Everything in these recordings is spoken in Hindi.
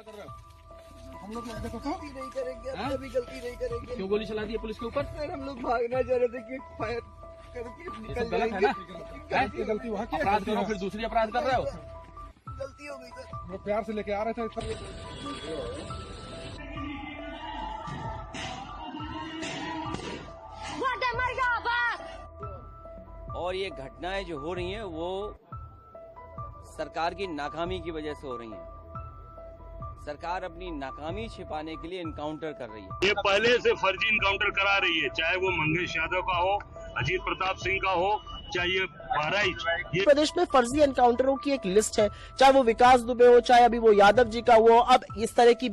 हमला कर रहे हो? हम लोग देखो तो गलती नहीं करेंगे, हाँ? कभी गलती नहीं करेंगे। क्यों गोली चला दी है पुलिस के ऊपर? सर हम लोग भागना चाह रहे थे कि फायर करके ये निकल सब गलत है जाएंगे। ना? ये गलती वहाँ की है, अपराध गलती करो है। फिर दूसरी अपराध कर रहे हो? गलती हो गई सर। वो प्यार से लेके आ रहे थे और ये घटनाएं जो हो रही हैं वो सरकार की नाकामी की वजह से हो रही हैं। सरकार अपनी नाकामी छिपाने के लिए इनकाउंटर कर रही है। ये पहले से फर्जी इनकाउंटर करा रही है, चाहे वो मंगेश यादव का हो, अजीत प्रताप सिंह का हो, चाहे ये बहराइच। ये प्रदेश में फर्जी एनकाउंटरों की एक लिस्ट है, चाहे वो विकास दुबे हो, चाहे अभी वो यादव जी का हो। अब इस तरह की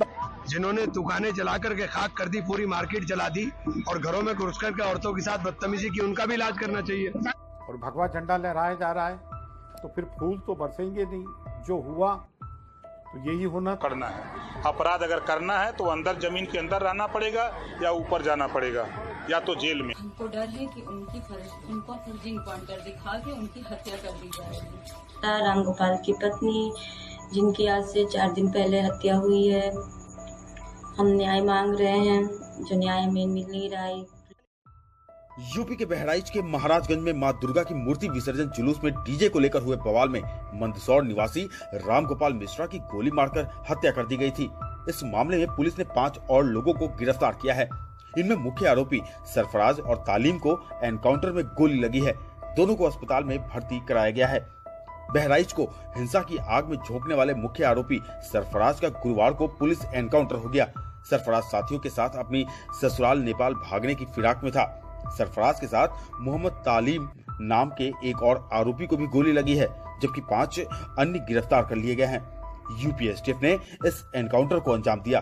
जिन्होंने दुकानें जला करके खाक कर दी, पूरी मार्केट जला दी और घरों में घुस करके औरतों के साथ बदतमीजी की, उनका भी इलाज करना चाहिए। और भगवा झंडा लहराया जा रहा है तो फिर फूल तो बरसेंगे नहीं। जो हुआ तो यही होना करना है। अपराध अगर करना है तो अंदर जमीन के अंदर रहना पड़ेगा या ऊपर जाना पड़ेगा या तो जेल में। हमको डर है कि उनको फर्जी इनकाउंटर दिखा के उनकी हत्या कर दी जाएगी। राम गोपाल की पत्नी जिनकी आज से 4 दिन पहले हत्या हुई है, हम न्याय मांग रहे हैं, जो न्याय में मिल नहीं रहा है। यूपी के बहराइच के महाराजगंज में मां दुर्गा की मूर्ति विसर्जन जुलूस में डीजे को लेकर हुए बवाल में मंदसौर निवासी रामगोपाल मिश्रा की गोली मारकर हत्या कर दी गई थी। इस मामले में पुलिस ने 5 और लोगों को गिरफ्तार किया है। इनमें मुख्य आरोपी सरफराज और तालीम को एनकाउंटर में गोली लगी है। दोनों को अस्पताल में भर्ती कराया गया है। बहराइच को हिंसा की आग में झोंकने वाले मुख्य आरोपी सरफराज का गुरुवार को पुलिस एनकाउंटर हो गया। सरफराज साथियों के साथ अपनी ससुराल नेपाल भागने की फिराक में था। सरफराज के साथ मोहम्मद तालीम नाम के एक और आरोपी को भी गोली लगी है, जबकि 5 अन्य गिरफ्तार कर लिए गए हैं। यूपी एसटीएफ ने इस एनकाउंटर को अंजाम दिया।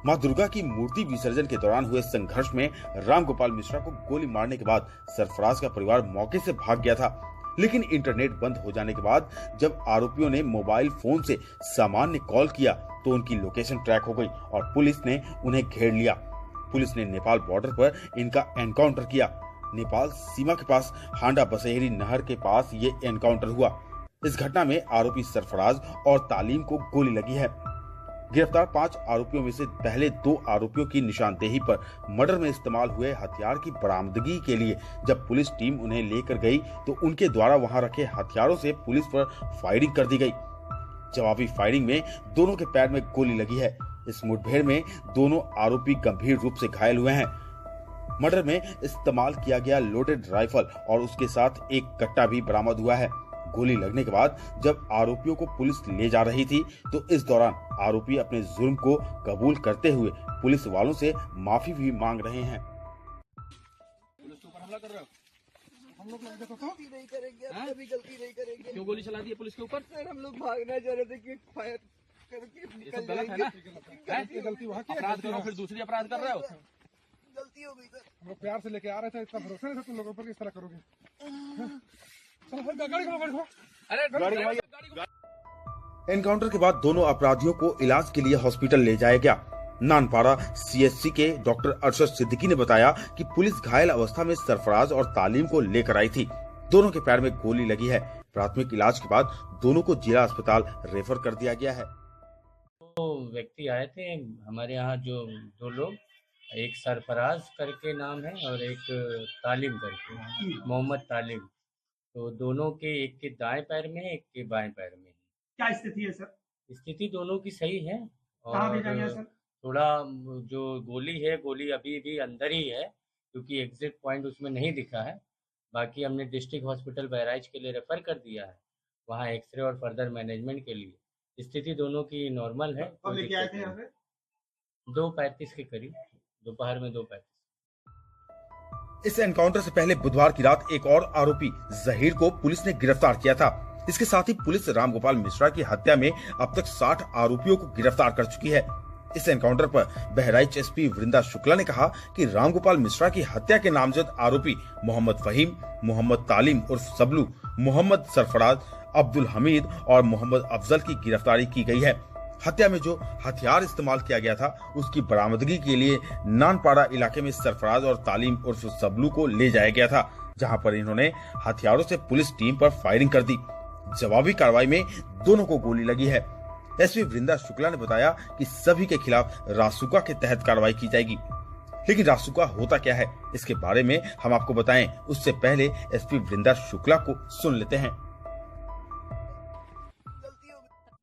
मां दुर्गा की मूर्ति विसर्जन के दौरान हुए संघर्ष में रामगोपाल मिश्रा को गोली मारने के बाद सरफराज का परिवार मौके से भाग गया था, लेकिन इंटरनेट बंद हो जाने के बाद जब आरोपियों ने मोबाइल फोन से सामान्य कॉल किया तो उनकी लोकेशन ट्रैक हो गई और पुलिस ने उन्हें घेर लिया। पुलिस ने नेपाल बॉर्डर पर इनका एनकाउंटर किया। नेपाल सीमा के पास हांडा बसहेरी नहर के पास ये एनकाउंटर हुआ। इस घटना में आरोपी सरफराज और तालीम को गोली लगी है। गिरफ्तार 5 आरोपियों में से पहले 2 आरोपियों की निशानदेही पर मर्डर में इस्तेमाल हुए हथियार की बरामदगी के लिए जब पुलिस टीम उन्हें लेकर गई तो उनके द्वारा वहां रखे हथियारों से पुलिस पर फायरिंग कर दी गई। जवाबी फायरिंग में दोनों के पैर में गोली लगी है। इस मुठभेड़ में दोनों आरोपी गंभीर रूप से घायल हुए हैं। मर्डर में इस्तेमाल किया गया लोडेड राइफल और उसके साथ एक कट्टा भी बरामद हुआ है। गोली लगने के बाद जब आरोपियों को पुलिस ले जा रही थी तो इस दौरान आरोपी अपने जुर्म को कबूल करते हुए पुलिस वालों से माफी भी मांग रहे हैं। पुलिस के ऊपर हमला कर रहे हो? हम लोग देखो तो गलती नहीं करेंगे, हाँ? कभी गलती नहीं करेंगे। क्यों गोली चला दी है पुलिस के ऊपर? सर हम लोग भागना चाह रहे थे कि फायर करके ये निकल सब गलत है जाएंगे। ना? ये गलती वहाँ की है, अपराध गलती करो है। फिर दूसरी अपराध कर रहे हो? गलती हो गई सर। वो प्यार से लेके आ रहे थे, इतना भरोसा नहीं था तुम लोगों पर कि इस तरह करोगे। चलो फिर गाड़ी को गाड़ी को। अरे गाड़ी एनकाउंटर के बाद दोनों अपराधियों को इलाज के लिए हॉस्पिटल ले जाया गया। नानपाड़ा सीएचसी के डॉक्टर अरशद सिद्दीकी ने बताया कि पुलिस घायल अवस्था में सरफराज और तालीम को लेकर आई थी। दोनों के पैर में गोली लगी है। प्राथमिक इलाज के बाद दोनों को जिला अस्पताल रेफर कर दिया गया है। तो व्यक्ति आए थे हमारे यहाँ, जो 2 लोग, एक सरफराज करके नाम है और एक तालीम करके, मोहम्मद तालीम। तो दोनों के, एक के दाएं पैर में एक के बाएं पैर में। क्या स्थिति है सर? स्थिति दोनों की सही है कहाँ भेजा गया सर? थोड़ा जो गोली है, गोली अभी भी अंदर ही है क्योंकि एग्जिट पॉइंट उसमें नहीं दिखा है। बाकी हमने डिस्ट्रिक्ट हॉस्पिटल बहराइच के लिए रेफर कर दिया है, वहाँ एक्सरे और फर्दर मैनेजमेंट के लिए। स्थिति दोनों की नॉर्मल है। कब लेके आए थे यहाँ पे? 2:35 के करीब, दोपहर में 2:35। इस एनकाउंटर से पहले बुधवार की रात एक और आरोपी जहीर को पुलिस ने गिरफ्तार किया था। इसके साथ ही पुलिस रामगोपाल मिश्रा की हत्या में अब तक 60 आरोपियों को गिरफ्तार कर चुकी है। इस एनकाउंटर पर बहराइच एसपी वृंदा शुक्ला ने कहा कि रामगोपाल मिश्रा की हत्या के नामजद आरोपी मोहम्मद फहीम, मोहम्मद तालीम उर्फ सबलू, मोहम्मद सरफराज, अब्दुल हमीद और मोहम्मद अफजल की गिरफ्तारी की गई है। हत्या में जो हथियार इस्तेमाल किया गया था उसकी बरामदगी के लिए नानपाड़ा इलाके में सरफराज और तालीम उर्फ सबलू को ले जाया गया था, जहां पर इन्होंने हथियारों से पुलिस टीम पर फायरिंग कर दी। जवाबी कार्रवाई में दोनों को गोली लगी है। एसपी वृंदा शुक्ला ने बताया कि सभी के खिलाफ रासुका के तहत कार्रवाई की जाएगी। लेकिन रासुका होता क्या है, इसके बारे में हम आपको बताएं उससे पहले एसपी वृंदा शुक्ला को सुन लेते हैं।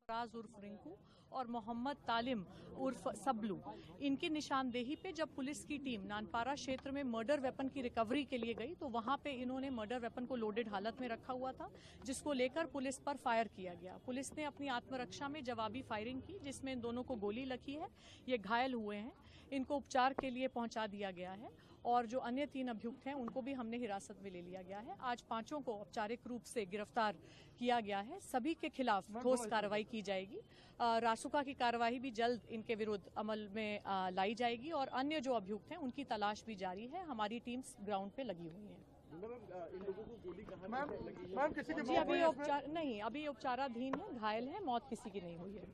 उर्फ रिंकू और मोहम्मद तालिम उर्फ सबलू, इनकी निशानदेही पे जब पुलिस की टीम नानपारा क्षेत्र में मर्डर वेपन की रिकवरी के लिए गई तो वहां पे इन्होंने मर्डर वेपन को लोडेड हालत में रखा हुआ था, जिसको लेकर पुलिस पर फायर किया गया। पुलिस ने अपनी आत्मरक्षा में जवाबी फायरिंग की, जिसमें इन दोनों को गोली लगी है। ये घायल हुए हैं, इनको उपचार के लिए पहुंचा दिया गया है और जो अन्य 3 अभियुक्त हैं उनको भी हमने हिरासत में ले लिया गया है। आज 5 को औपचारिक रूप से गिरफ्तार किया गया है। सभी के खिलाफ ठोस कार्रवाई की जाएगी। रासुका की कार्रवाई भी जल्द इनके विरुद्ध अमल में लाई जाएगी और अन्य जो अभियुक्त हैं उनकी तलाश भी जारी है। हमारी टीम्स ग्राउंड पे लगी हुई है। जी अभी उपचाराधीन है, घायल है, मौत किसी की नहीं हुई है।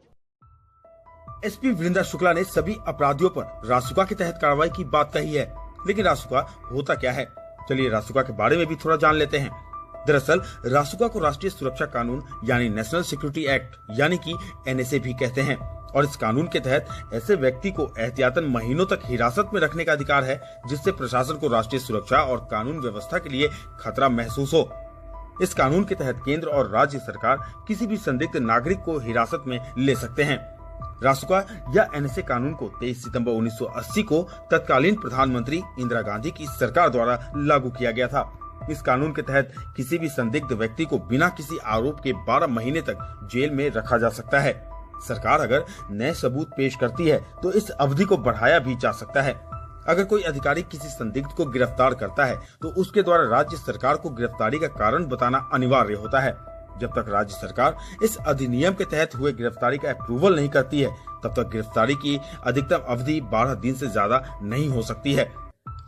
एसपी वृंदा शुक्ला ने सभी अपराधियों पर रासुका के तहत कार्रवाई की बात कही है, लेकिन रासुका होता क्या है, चलिए रासुका के बारे में भी थोड़ा जान लेते हैं। दरअसल रासुका को राष्ट्रीय सुरक्षा कानून यानी नेशनल सिक्योरिटी एक्ट यानी कि एनएसए भी कहते हैं और इस कानून के तहत ऐसे व्यक्ति को एहतियातन महीनों तक हिरासत में रखने का अधिकार है जिससे प्रशासन को राष्ट्रीय सुरक्षा और कानून व्यवस्था के लिए खतरा महसूस हो। इस कानून के तहत केंद्र और राज्य सरकार किसी भी संदिग्ध नागरिक को हिरासत में ले सकते हैं। रासुका या एनएसए कानून को 23 सितंबर 1980 को तत्कालीन प्रधानमंत्री इंदिरा गांधी की सरकार द्वारा लागू किया गया था। इस कानून के तहत किसी भी संदिग्ध व्यक्ति को बिना किसी आरोप के 12 महीने तक जेल में रखा जा सकता है। सरकार अगर नए सबूत पेश करती है तो इस अवधि को बढ़ाया भी जा सकता है। अगर कोई अधिकारी किसी संदिग्ध को गिरफ्तार करता है तो उसके द्वारा राज्य सरकार को गिरफ्तारी का कारण बताना अनिवार्य होता है। जब तक राज्य सरकार इस अधिनियम के तहत हुए गिरफ्तारी का अप्रूवल नहीं करती है तब तक गिरफ्तारी की अधिकतम अवधि 12 दिन से ज्यादा नहीं हो सकती है।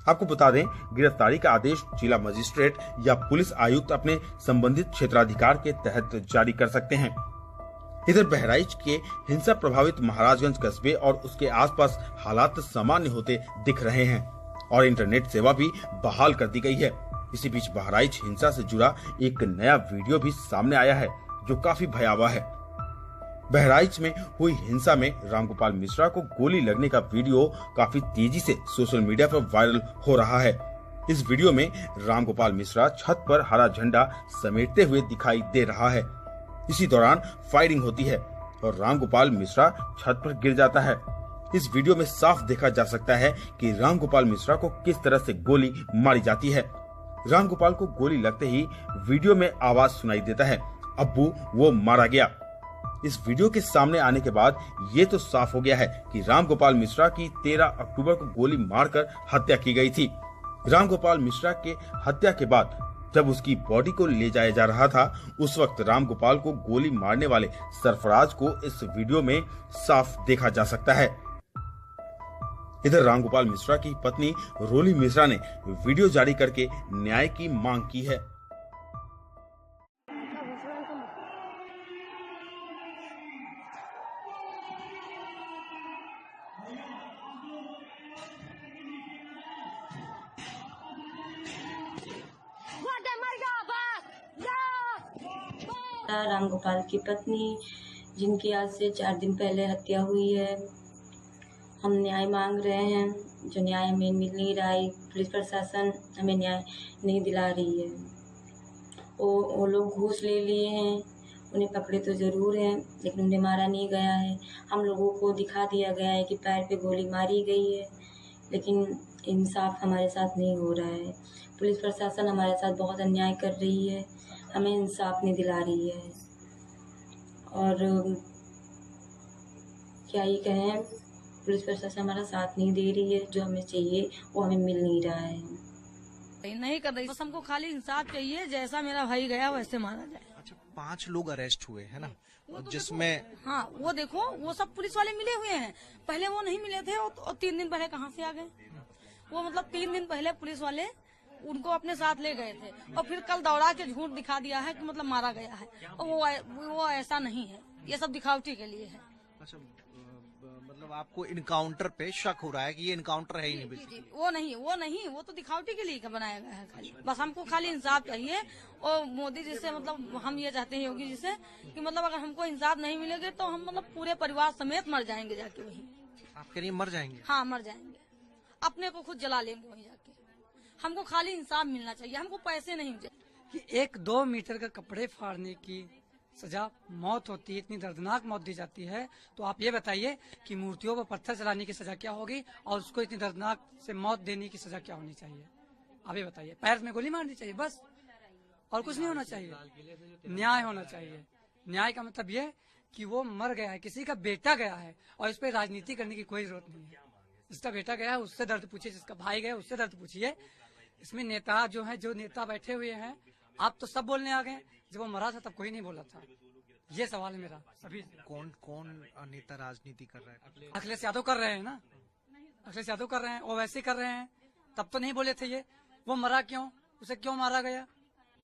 आपको बता दें, गिरफ्तारी का आदेश जिला मजिस्ट्रेट या पुलिस आयुक्त अपने संबंधित क्षेत्राधिकार के तहत जारी कर सकते हैं। इधर बहराइच के हिंसा प्रभावित महाराजगंज कस्बे और उसके आसपास हालात सामान्य होते दिख रहे हैं और इंटरनेट सेवा भी बहाल कर दी गई है। इसी बीच बहराइच हिंसा से जुड़ा एक नया वीडियो भी सामने आया है जो काफी भयावह है। बहराइच में हुई हिंसा में रामगोपाल मिश्रा को गोली लगने का वीडियो काफी तेजी से सोशल मीडिया पर वायरल हो रहा है। इस वीडियो में रामगोपाल मिश्रा छत पर हरा झंडा समेटते हुए दिखाई दे रहा है। इसी दौरान फायरिंग होती है और रामगोपाल मिश्रा छत पर गिर जाता है। इस वीडियो में साफ देखा जा सकता है कि रामगोपाल मिश्रा को किस तरह से गोली मारी जाती है। रामगोपाल को गोली लगते ही वीडियो में आवाज सुनाई देता है, अब्बू वो मारा गया। इस वीडियो के सामने आने के बाद ये तो साफ हो गया है कि रामगोपाल मिश्रा की 13 अक्टूबर को गोली मारकर हत्या की गई थी। रामगोपाल मिश्रा के हत्या के बाद जब उसकी बॉडी को ले जाया जा रहा था उस वक्त रामगोपाल को गोली मारने वाले सरफराज को इस वीडियो में साफ देखा जा सकता है। इधर रामगोपाल मिश्रा की पत्नी रोली मिश्रा ने वीडियो जारी करके न्याय की मांग की है। रामगोपाल की पत्नी जिनकी आज से 4 दिन पहले हत्या हुई है, हम न्याय मांग रहे हैं। जो न्याय हमें मिल नहीं रहा है, पुलिस प्रशासन हमें न्याय नहीं दिला रही है। वो लोग घूस ले लिए हैं, उन्हें पकड़े तो ज़रूर हैं लेकिन उन्हें मारा नहीं गया है। हम लोगों को दिखा दिया गया है कि पैर पे गोली मारी गई है, लेकिन इंसाफ हमारे साथ नहीं हो रहा है। पुलिस प्रशासन हमारे साथ बहुत अन्याय कर रही है, हमें इंसाफ नहीं दिला रही है। और क्या ही कहें, पुलिस प्रशासन हमारा साथ नहीं दे रही है, जो हमें चाहिए वो हमें मिल नहीं रहा है। नहीं कर रही, बस हमको खाली इंसाफ चाहिए, जैसा मेरा भाई गया वैसे मारा जाए। अच्छा, 5 लोग अरेस्ट हुए है ना, जिसमें हाँ वो देखो वो सब पुलिस वाले मिले हुए हैं। पहले वो नहीं मिले थे और 3 दिन पहले कहाँ से आ गए वो, मतलब 3 दिन पहले पुलिस वाले उनको अपने साथ ले गए थे और फिर कल दौड़ा के झूठ दिखा दिया है कि मतलब मारा गया है, और वो ऐसा नहीं है, ये सब दिखावटी के लिए है। अच्छा, मतलब आपको इनकाउंटर पे शक हो रहा है कि ये इनकाउंटर है ही नहीं जी, वो नहीं, वो तो दिखावटी के लिए बनाया गया है खाली। बस हमको खाली इंसाफ चाहिए और मोदी जी से मतलब हम ये चाहते हैं योगी जी से कि मतलब अगर हमको इंसाफ नहीं मिलेगा तो हम मतलब पूरे परिवार समेत मर जाएंगे जाके वहीं। आपके लिए मर जाएंगे? हाँ, मर जाएंगे, अपने को खुद जला लेंगे वहीं जाके। हमको खाली इंसाफ मिलना चाहिए, हमको पैसे नहीं चाहिए। कि 1-2 मीटर का कपड़े फाड़ने की सजा मौत होती है, इतनी दर्दनाक मौत दी जाती है, तो आप ये बताइए कि मूर्तियों पर पत्थर चलाने की सजा क्या होगी और उसको इतनी दर्दनाक से मौत देने की सजा क्या होनी चाहिए? आप ये बताइए। पैर में गोली मारनी चाहिए बस, और कुछ नहीं होना चाहिए। न्याय होना चाहिए। न्याय का मतलब ये कि वो मर गया है, किसी का बेटा गया है और इस पर राजनीति करने की कोई जरूरत नहीं है। जिसका बेटा गया है उससे दर्द पूछिए, जिसका भाई गया उससे दर्द पूछिए। इसमें नेता जो नेता बैठे हुए हैं, आप तो सब बोलने आ गए, जब वो मरा था तब कोई नहीं बोला था। ये सवाल है मेरा सभी। कौन नेता राजनीति कर रहा है? अखिलेश यादव कर रहे हैं ना, अखिलेश यादव कर रहे हैं, ओवैसी कर रहे हैं। तब तो नहीं बोले थे ये। वो मरा क्यों, उसे क्यों मारा गया?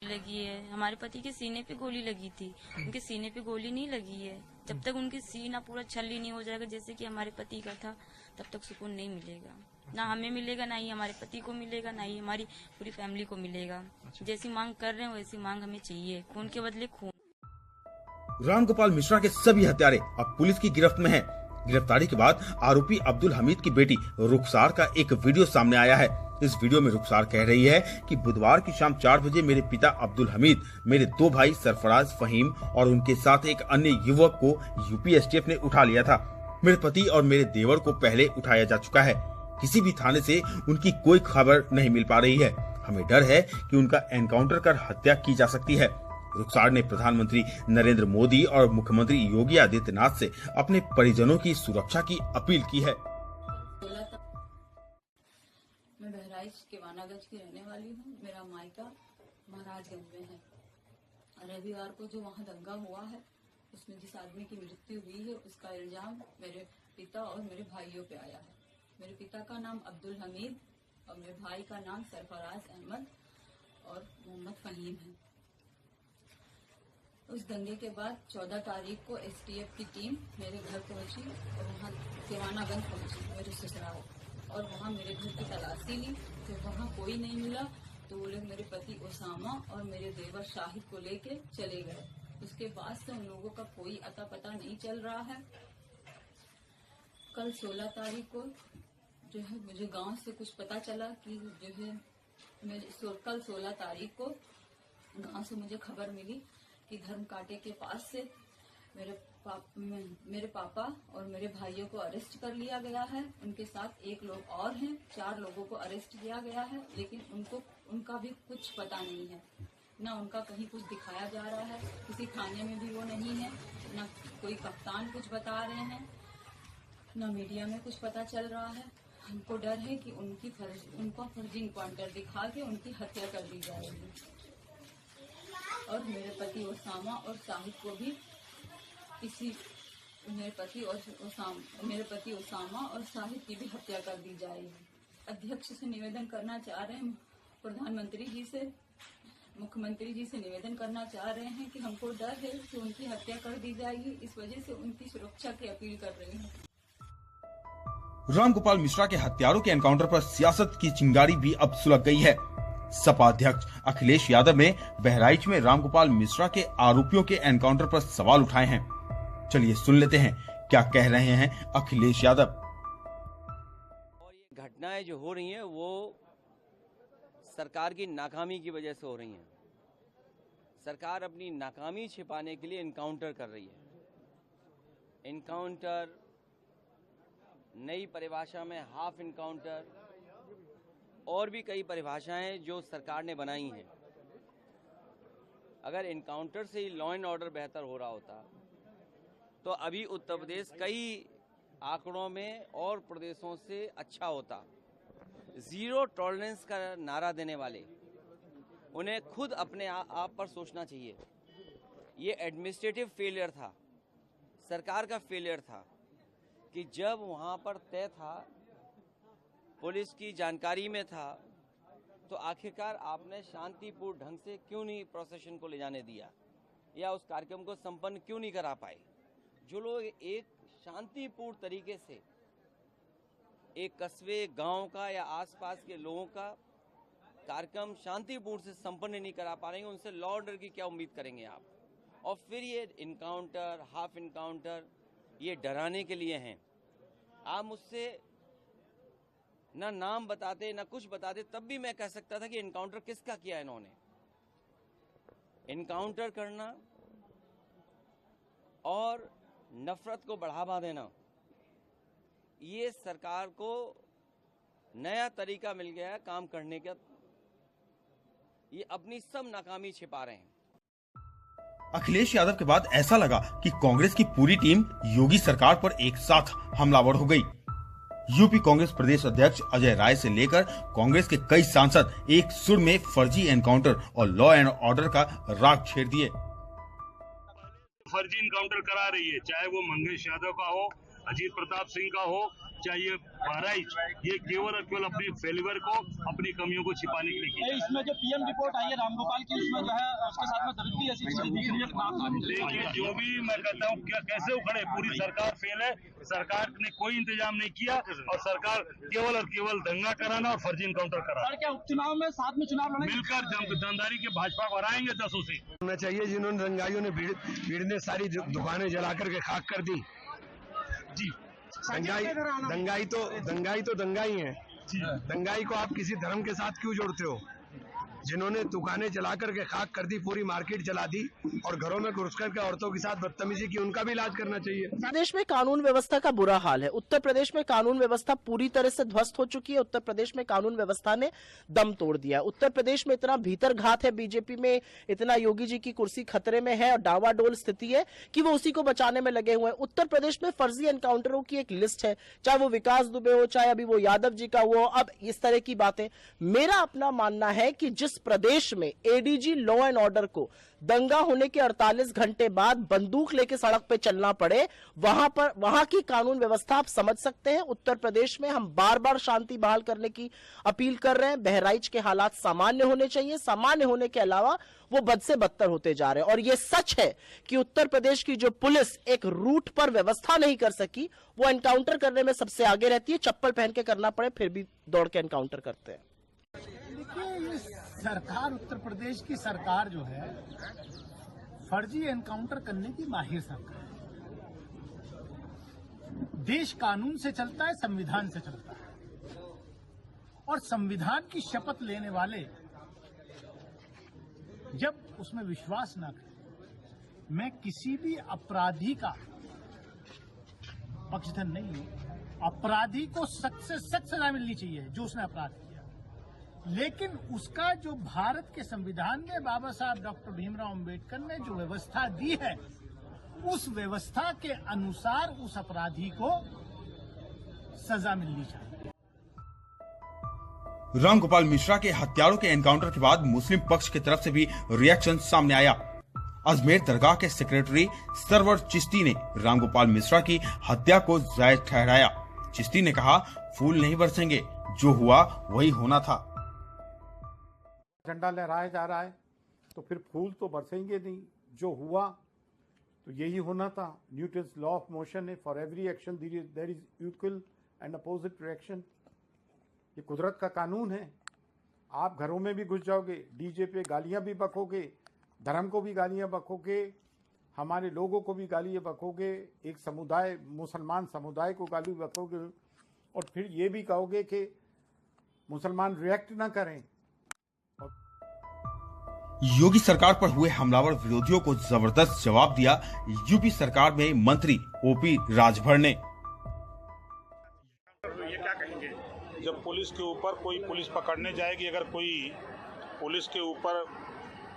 लगी है, हमारे पति के सीने पे गोली लगी थी, उनके सीने पे गोली नहीं लगी है। जब तक उनकी सीना पूरा छल्ली नहीं हो जाएगा जैसे कि हमारे पति का था, तब तक सुकून नहीं मिलेगा। ना हमें मिलेगा, ना ही हमारे पति को मिलेगा, ना ही हमारी पूरी फैमिली को मिलेगा। जैसी मांग कर रहे हैं वैसी मांग हमें चाहिए, खून के बदले खून। रामगोपाल मिश्रा के सभी हत्यारे अब पुलिस की गिरफ्त में हैं। गिरफ्तारी के बाद आरोपी अब्दुल हमीद की बेटी रुखसार का एक वीडियो सामने आया है। इस वीडियो में रुखसार कह रही है कि बुधवार की शाम 4 बजे मेरे पिता अब्दुल हमीद, मेरे 2 भाई सरफराज, फहीम और उनके साथ एक अन्य युवक को यूपी एसटीएफ ने उठा लिया था। मेरे पति और मेरे देवर को पहले उठाया जा चुका है। किसी भी थाने से उनकी कोई खबर नहीं मिल पा रही है। हमें डर है कि उनका एनकाउंटर कर हत्या की जा सकती है। रुखसार ने प्रधानमंत्री नरेंद्र मोदी और मुख्यमंत्री योगी आदित्यनाथ से अपने परिजनों की सुरक्षा की अपील की है। मैं बहराइच के वानागंज की रहने वाली हूँ। मेरा मायका महाराजगंज में है। रविवार को जो वहाँ दंगा हुआ है, उसमें जिस आदमी की मृत्यु हुई है, उसका इल्जाम मेरे पिता और मेरे भाइयों पे आया है। मेरे पिता का नाम अब्दुल हमीद और मेरे भाई का नाम सरफराज अहमद और मोहम्मद फहीम है। उस दंगे के बाद 14 तारीख को एसटीएफ की टीम मेरे घर पहुंची और वहाँ देवानागंज पहुंची मेरे ससुराल, और वहाँ मेरे घर की तलाशी ली। जब वहाँ कोई नहीं मिला तो वो लोग मेरे पति ओसामा और मेरे देवर शाहिद को लेके चले गए। उसके बाद से उन लोगों का कोई अता पता नहीं चल रहा है। कल 16 तारीख को जो है मुझे गांव से कुछ पता चला कि जो है कल 16 तारीख को गांव से मुझे खबर मिली कि धर्म कांटे के पास से मेरे पापा और मेरे भाइयों को अरेस्ट कर लिया गया है। उनके साथ एक लोग और हैं, 4 लोगों को अरेस्ट किया गया है, लेकिन उनका भी कुछ पता नहीं है। ना उनका कहीं कुछ दिखाया जा रहा है, किसी थाने में भी वो नहीं है, ना कोई कप्तान कुछ बता रहे हैं, ना मीडिया में कुछ पता चल रहा है। हमको डर है कि उनका फर्जी इनकाउंटर दिखा के उनकी हत्या कर दी जाएगी और मेरे पति ओसामा और शाहिद को भी मेरे पति ओसामा और शाहिद की भी हत्या कर दी जाएगी। अध्यक्ष से निवेदन करना चाह रहे हैं, प्रधानमंत्री जी से, मुख्यमंत्री जी से निवेदन करना चाह रहे हैं कि हमको डर है कि उनकी हत्या कर दी जाएगी, इस वजह से उनकी सुरक्षा की अपील कर रहे हैं। रामगोपाल मिश्रा के हत्यारों के एनकाउंटर पर सियासत की चिंगारी भी अब सुलग गई है। सपा अध्यक्ष अखिलेश यादव ने बहराइच में रामगोपाल मिश्रा के आरोपियों के एनकाउंटर पर सवाल उठाए हैं। चलिए सुन लेते हैं क्या कह रहे हैं अखिलेश यादव। और ये घटनाएं जो हो रही हैं वो सरकार की नाकामी की वजह से हो रही हैं। सरकार अपनी नाकामी छिपाने के लिए एनकाउंटर कर रही है। एनकाउंटर, नई परिभाषा में हाफ एनकाउंटर और भी कई परिभाषाएं जो सरकार ने बनाई हैं। अगर एनकाउंटर से ही लॉ एंड ऑर्डर बेहतर हो रहा होता तो अभी उत्तर प्रदेश कई आंकड़ों में और प्रदेशों से अच्छा होता। जीरो टॉलरेंस का नारा देने वाले उन्हें खुद अपने आप पर सोचना चाहिए। ये एडमिनिस्ट्रेटिव फेलियर था, सरकार का फेलियर था कि जब वहाँ पर तय था, पुलिस की जानकारी में था, तो आखिरकार आपने शांतिपूर्ण ढंग से क्यों नहीं प्रोसेशन को ले जाने दिया या उस कार्यक्रम को संपन्न क्यों नहीं करा पाए। जो लोग एक शांतिपूर्ण तरीके से एक कस्बे गांव का या आसपास के लोगों का कार्यक्रम शांतिपूर्ण से संपन्न नहीं करा पा रहे हैं, उनसे लॉ ऑर्डर की क्या उम्मीद करेंगे आप? और फिर ये इनकाउंटर, हाफ इनकाउंटर, ये डराने के लिए हैं। आप मुझसे ना नाम बताते ना कुछ बताते, तब भी मैं कह सकता था कि इनकाउंटर किसका किया इन्होंने। इनकाउंटर करना और नफरत को बढ़ावा देना, ये सरकार को नया तरीका मिल गया है काम करने का। ये अपनी सब नाकामी छिपा रहे हैं। अखिलेश यादव के बाद ऐसा लगा कि कांग्रेस की पूरी टीम योगी सरकार पर एक साथ हमलावर हो गई। यूपी कांग्रेस प्रदेश अध्यक्ष अजय राय से लेकर कांग्रेस के कई सांसद एक सुर में फर्जी एनकाउंटर और लॉ एंड ऑर्डर का राग छेड़ दिए। फर्जी इनकाउंटर करा रही है, चाहे वो मंगेश यादव का हो, अजीत प्रताप सिंह का हो, चाहे ये बहराइच, ये केवल और केवल अपनी फेलिवर को, अपनी कमियों को छिपाने के लिए किया। इसमें जो पीएम रिपोर्ट आई है रामगोपाल की, उसमें जो है उसके साथ में दरिद्री ऐसी चीजें दिख रही है। देखिए, जो भी मैं कहता हूँ क्या कैसे उखड़े, पूरी सरकार फेल है। सरकार ने कोई इंतजाम नहीं किया और सरकार केवल और केवल दंगा कराना और फर्जी इनकाउंटर कराना। सर, क्या उपचुनाव में साथ में चुनाव लड़ेंगे? मिलकर जमदारी के भाजपा को हराएंगे 10 से। होना चाहिए जिन्होंने दंगाइयों ने भीड़ ने सारी दुकानें जला करके खाक कर दी। जी, दंगाई तो दंगाई है। दंगाई को आप किसी धर्म के साथ क्यों जोड़ते हो? जिन्होंने दुकानें जला करके खाक कर दी, पूरी मार्केट जला दी और घरों में घुस करके औरतों के साथ बदतमीजी की, उनका भी इलाज करना चाहिए। प्रदेश में कानून व्यवस्था का बुरा हाल है। उत्तर प्रदेश में कानून व्यवस्था पूरी तरह से ध्वस्त हो चुकी है। उत्तर प्रदेश में कानून व्यवस्था ने दम तोड़ दिया। उत्तर प्रदेश में इतना भीतर घात है बीजेपी में, इतना योगी जी की कुर्सी खतरे में है और डावाडोल स्थिति है कि वो उसी को बचाने में लगे हुए हैं। उत्तर प्रदेश में फर्जी एनकाउंटरों की एक लिस्ट है, चाहे वो विकास दुबे हो, चाहे अभी वो यादव जी का वो, अब इस तरह की बातें। मेरा अपना मानना है कि जिस प्रदेश में एडीजी लॉ एंड ऑर्डर को दंगा होने के 48 घंटे बाद बंदूक लेके सड़क पे चलना पड़े, वहां की कानून व्यवस्था आप समझ सकते हैं। उत्तर प्रदेश में हम बार बार शांति बहाल करने की अपील कर रहे हैं। बहराइच के हालात सामान्य होने चाहिए, सामान्य होने के अलावा वो बद से बदतर होते जा रहे हैं। और ये सच है कि उत्तर प्रदेश की जो पुलिस एक रूट पर व्यवस्था नहीं कर सकी, वो एनकाउंटर करने में सबसे आगे रहती है। चप्पल पहन के करना पड़े फिर भी दौड़ के एनकाउंटर करते हैं। देखिए, सरकार, उत्तर प्रदेश की सरकार जो है फर्जी एनकाउंटर करने की माहिर सरकार है। देश कानून से चलता है, संविधान से चलता है और संविधान की शपथ लेने वाले जब उसमें विश्वास न करें, मैं किसी भी अपराधी का पक्षधर नहीं हूं। अपराधी को सख्त से सख्त सजा मिलनी चाहिए जो उसने अपराध किया, लेकिन उसका जो भारत के संविधान में बाबा साहब डॉक्टर भीमराव अंबेडकर ने जो व्यवस्था दी है, उस व्यवस्था के अनुसार उस अपराधी को सजा मिलनी चाहिए। रामगोपाल मिश्रा के हत्यारों के एनकाउंटर के बाद मुस्लिम पक्ष की तरफ से भी रिएक्शन सामने आया। अजमेर दरगाह के सेक्रेटरी सरवर चिश्ती ने रामगोपाल मिश्रा की हत्या को जायज ठहराया। चिश्ती ने कहा, फूल नहीं बरसेंगे, जो हुआ वही होना था। झंडा लहराया जा रहा है तो फिर फूल तो बरसेंगे नहीं, जो हुआ तो यही होना था। न्यूटन्स लॉ ऑफ मोशन है, for every action there is equal and opposite reaction. ये कुदरत का कानून है। आप घरों में भी घुस जाओगे, डीजे पे गालियां भी बकोगे, धर्म को भी गालियां बकोगे, हमारे लोगों को भी गालियां बकोगे, एक समुदाय, मुसलमान समुदाय को गाली बकोगे और फिर ये भी कहोगे कि मुसलमान रिएक्ट ना करें। योगी सरकार पर हुए हमलावर विरोधियों को जबरदस्त जवाब दिया यूपी सरकार में मंत्री ओपी राजभर ने। ये क्या कहेंगे जब पुलिस के ऊपर कोई पुलिस पकड़ने जाएगी, अगर कोई पुलिस के ऊपर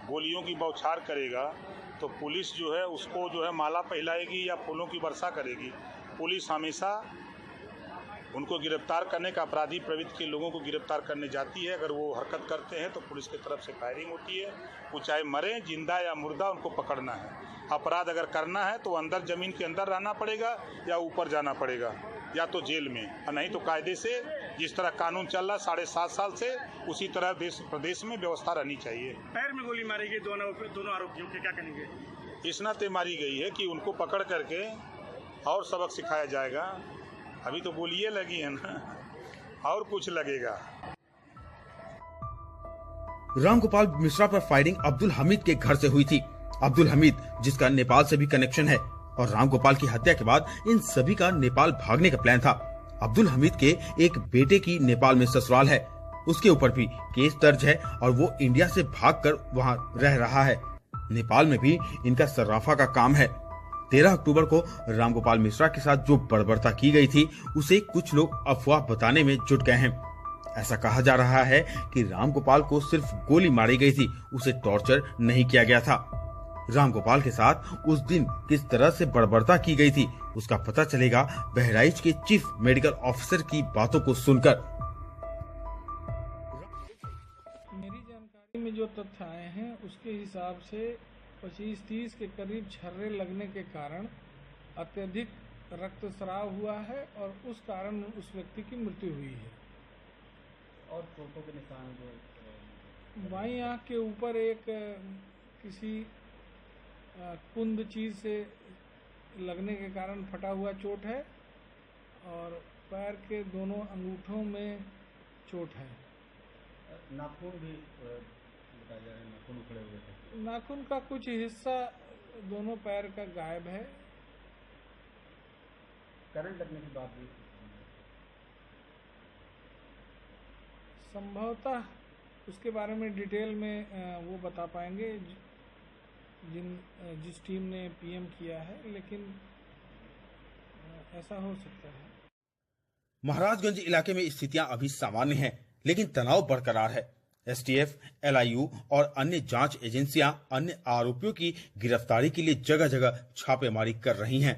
गोलियों की बौछार करेगा तो पुलिस जो है उसको जो है माला पहनाएगी या फूलों की वर्षा करेगी। पुलिस हमेशा उनको गिरफ्तार करने का, अपराधी प्रवृत्ति के लोगों को गिरफ्तार करने जाती है। अगर वो हरकत करते हैं तो पुलिस की तरफ से फायरिंग होती है। वो चाहे मरे, जिंदा या मुर्दा, उनको पकड़ना है। अपराध अगर करना है तो अंदर जमीन के अंदर रहना पड़ेगा या ऊपर जाना पड़ेगा, या तो जेल में, और नहीं तो कायदे से जिस तरह कानून चल रहा 7.5 साल से, उसी तरह देश प्रदेश में व्यवस्था रहनी चाहिए। पैर में गोली मारी गई दोनों आरोपियों के, क्या कहेंगे? इस नाते मारी गई है कि उनको पकड़ करके और सबक सिखाया जाएगा। अभी तो गोलियां लगी है ना, और कुछ लगेगा। रामगोपाल मिश्रा पर फायरिंग अब्दुल हमीद के घर से हुई थी। अब्दुल हमीद जिसका नेपाल से भी कनेक्शन है, और रामगोपाल की हत्या के बाद इन सभी का नेपाल भागने का प्लान था। अब्दुल हमीद के एक बेटे की नेपाल में ससुराल है, उसके ऊपर भी केस दर्ज है और वो इंडिया से भागकर वहां रह रहा है। नेपाल में भी इनका सर्राफा का काम है। 13 अक्टूबर को रामगोपाल मिश्रा के साथ जो बर्बरता की गई थी उसे कुछ लोग अफवाह बताने में जुट गए हैं। ऐसा कहा जा रहा है कि रामगोपाल को सिर्फ गोली मारी गई थी, उसे टॉर्चर नहीं किया गया था। रामगोपाल के साथ उस दिन किस तरह से बर्बरता की गई थी उसका पता चलेगा बहराइच के चीफ मेडिकल ऑफिसर की बातों को सुनकर। मेरी जानकारी में जो तथ्य आए हैं उसके हिसाब से 25-30 के करीब छर्रे लगने के कारण अत्यधिक रक्तस्राव हुआ है और उस कारण उस व्यक्ति की मृत्यु हुई है। और चोटों के निशान जो बाईं आंख के ऊपर एक किसी कुंद चीज से लगने के कारण फटा हुआ चोट है और पैर के दोनों अंगूठों में चोट है। नाखून भी बताया जा रहा है, नाखून उखड़े हुए थे। नाखून का कुछ हिस्सा दोनों पैर का गायब है। करंट लगने की बात भी संभवतः उसके बारे में डिटेल में वो बता पाएंगे जिस टीम ने पीएम किया है, लेकिन ऐसा हो सकता है। महाराजगंज इलाके में स्थितियां अभी सामान्य हैं, लेकिन तनाव बरकरार है। एसटीएफ, एलआईयू और अन्य जांच एजेंसियां अन्य आरोपियों की गिरफ्तारी के लिए जगह जगह छापेमारी कर रही हैं।